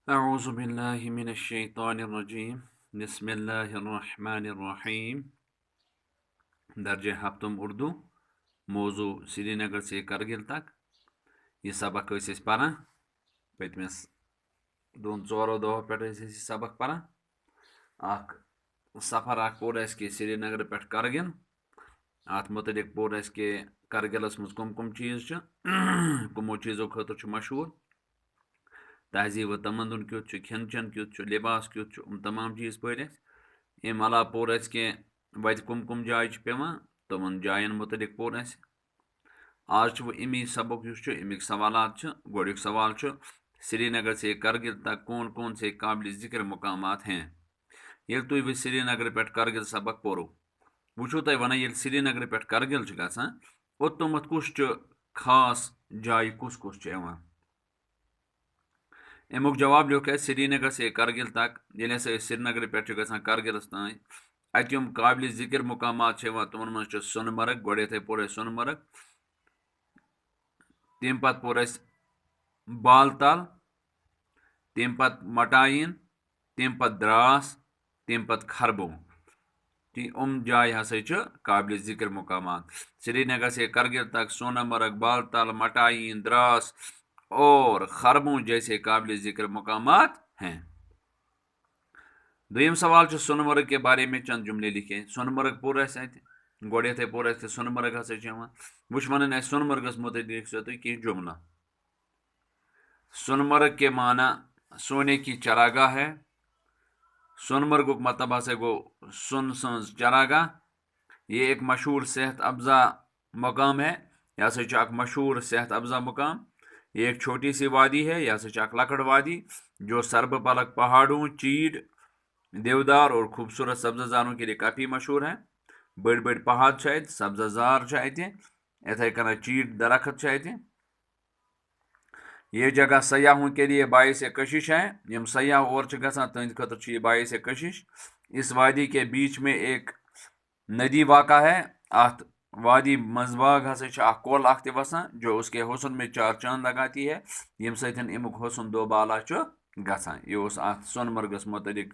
اعوذ باللہ من الشیطان الرجیم بسم اللہ الرحمن الرحیم درجہ ہفتم اردو موضوع سری نگر سے کرگل تک یہ سبق پران پتمس دون ژورو دہو پہ سبق پران اخ سفر پور کہ سری نگر پہ کرگل ات متعلق پور کہ کرگلس مز کم کم چیز کمو چیزوں خاطر مشہور تہذیب و تمدن کیُتھ کھین چین کیُتھ لباس کیُتھ تمام چیز پٲٹھۍ امہِ علاوٕ پوٚر اَسہِ کہِ وَتہِ کُم کُم جایہِ چھِ پیٚوان تِمن جاین متعلق پوٚر اَسہِ آز چھُ وۄنۍ امی سبق یُس چھُ امیِکۍ سوالات چھِ گۄڈٕنیُک سوال چھُ سری نگر سے کرگل تک کون سے قابل ذکر مقامات ہیں ییٚلہِ تُہۍ وۄنۍ سری نگر پٮ۪ٹھ کرگل سبق پوٚرُو وۄنۍ چھُو تۄہہِ وَنان ییٚلہِ سری نگر پٮ۪ٹھ کرگل چھِ گژھان اوٚتامَتھ کُس چھُ خاص جایہِ کُس کُس چھُ یِوان امیُک جواب لیوکھ اَسہِ سری نگر سے کرگل تک ییٚلہِ ہسا أسۍ سری نگر پٮ۪ٹھ چھِ گژھان کرگلس تانۍ اَتہِ یِم قابلِ ذکر مقامات چھِ یِوان تِمن منٛز چھُ سۄنہٕ مرگ گۄڈٕنیتھٕے پوٚر اَسہِ سۄنہٕ مرگ تمہِ پتہٕ پوٚر اَسہِ بال تل تمہِ پتہٕ مٹاین تمہِ پتہٕ درٛاس تمہِ پتہٕ کھربو جایہِ ہسا چھِ قابلِ ذکر مقامات سری نگر سے کرگل تک سونہ مرگ بال تل مٹاین دراس اور خربوں جیسے قابل ذکر مقامات ہیں دویم سوال چھُ سۄنہٕ مرگ کے بارے میں چند جملے لکھے سۄنہٕ مرگ پوٚر اَسہِ اَتہِ گۄڈٕنیتھٕے پوٚر اَسہِ سۄنہٕ مرگ ہسا چھِ یِوان وۄنۍ چھُ وَنان اَسہِ سۄنہٕ مرگس متعلق لیکھزیو تُہۍ کینٛہہ جملہٕ سۄنہٕ مرگ کے معنی سونے کی چراگاہ ہے سۄنہٕ مرگُک مطلب ہسا گوٚو سۄن سٕنٛز چراگاہ یہ ایک مشہور صحت افزا مقام ہے یہ ہسا چھُ اکھ مشہور صحت افزا مقام یہ ایک چھوٹی سی وادی ہے یہ ہسا چھِ اکھ لۄکٕٹ وادی جو سرب پلک پہاڑوں چیڑ دیودار اور خوبصورت سبزہ زاروں کے لیے کافی مشہور ہے بڑی بڑی پہاڑ چھِ اَتہِ سبزہ زار چھِ اَتہِ یِتھَے کٔنۍ چیڑ درخت چھِ اَتہِ یہ جگہ سیاحوں کے لیے باعث کشش ہے یم سیاح اور چھِ گژھان تہنٛدِ خٲطرٕ چھُ یہ باعث کشش اس وادی کے بیچ میں ایک ندی واقع ہے اتھ وادی منٛزباگ ہسا چھِ اکھ کۄل اکھ تہِ وسان جو اس کے حسن میں چار چاند لگاتی ہے ییٚمہِ سۭتۍ امیُک حسن دوبالا چھُ گژھان یہِ اوس اتھ سۄنہٕ مرگس متعلق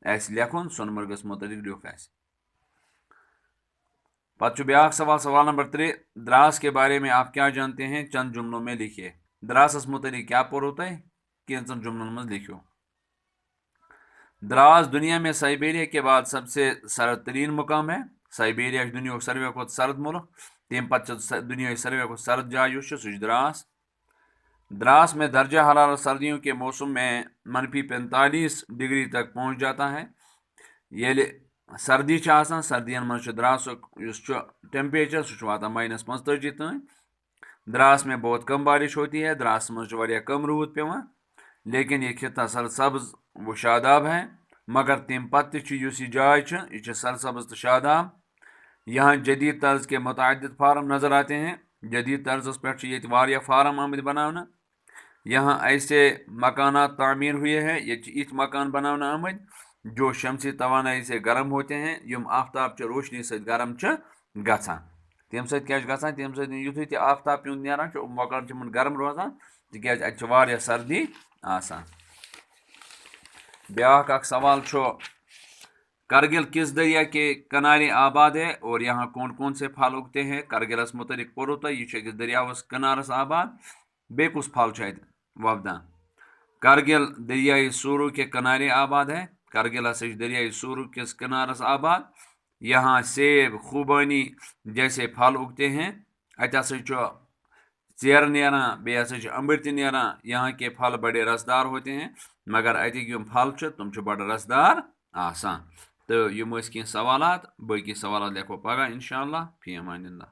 اَسہِ لیکھُن سۄنہٕ مرگس متعلق لیوٚکھ اَسہِ پتہٕ چھُ بیاکھ سوال نمبر 3 دراس کے بارے میں آپ کیا جانتے ہیں چند جملوں میں لکھیے دراسس متعلق کیا پوٚرُو تۄہہِ کینٛژن جملن منٛز لیکھِو دراس دنیا میں سائبیریا کے بعد سب سے سرد ترین مقام ہے سائبیریا چھُ دُنیاہُک ساروٕے کھۄتہٕ سرد مُلک تمہِ پتہٕ چھُ دُنیاہٕچ ساروٕے کھۄتہٕ سرد جاے یُس چھُ سُہ چھُ دراس میں درجہ حرارت سردیوں کے موسم میں -45 ڈگری تک پہنچ جاتا ہے ییٚلہِ سردی چھِ آسان سردین منٛز چھُ دراسُک یُس چھُ ٹیمپریچر سُہ چھُ واتان -45 تام دراس میں بہت کم بارش ہوتی ہے دراس منٛز چھُ واریاہ کم روٗد پیٚوان لیکن یہ خطہ سرسبز و شاداب ہے مگر تمہِ پتہٕ تہِ چھُ یُس یہِ جاے چھِ یہِ چھِ سرسبز تہٕ شاداب یہاں جدید طرز کے متعدد فارم نظر آتے ہیں جدید طرزس پٮ۪ٹھ چھِ ییٚتہِ واریاہ فارم آمٕتۍ بناونہٕ یہاں ایسے مکانات تعمیر ہوئے ہیں ییٚتہِ چھِ یِتھۍ مکان بناونہٕ آمٕتۍ جو شمسی توانائی سے گرم ہوتے ہیں یم آفتاب چہِ روشنی سۭتۍ گرم چھِ گژھان تمہِ سۭتۍ کیٛاہ چھُ گژھان تمہِ سۭتۍ یُتھُے تہِ آفتاب پیوٚنٛد نیران چھُ مکان چھِ یِمن گرم روزان تِکیٛازِ اَتہِ چھِ واریاہ سردی آسان بیاکھ اکھ سوال چھُ کرگل کس دریا کے کنارے آباد ہے اور یہاں کون سے پھل اگتے ہیں کرگلس متعلق پوٚرُو تۄہہِ یہِ چھُ أکِس دٔریاوس کنارس آباد بیٚیہِ کُس پھل چھُ اَتہِ وۄپدان کرگل دریائے سورو کے کنارے آباد ہے کرگل ہسا چھُ دریائے سورو کِس کنارس آباد یہاں سیب خوبانی جیسے پھل اگتے ہیں اتہِ ہسا چھُ ژیرٕ نیران بیٚیہِ ہسا چھِ أمبٕرۍ تہِ نیران یہاں کے پھل بڑے رسدار ہوتے ہیں مگر اتِکۍ یِم پھل چھِ تِم چھِ بڑٕ رسدار آسان تہٕ یِم ٲسۍ کینٛہہ سوالات باقٕے سوالات لیکھو پگاہ انشاء اللہ فی امان اللہ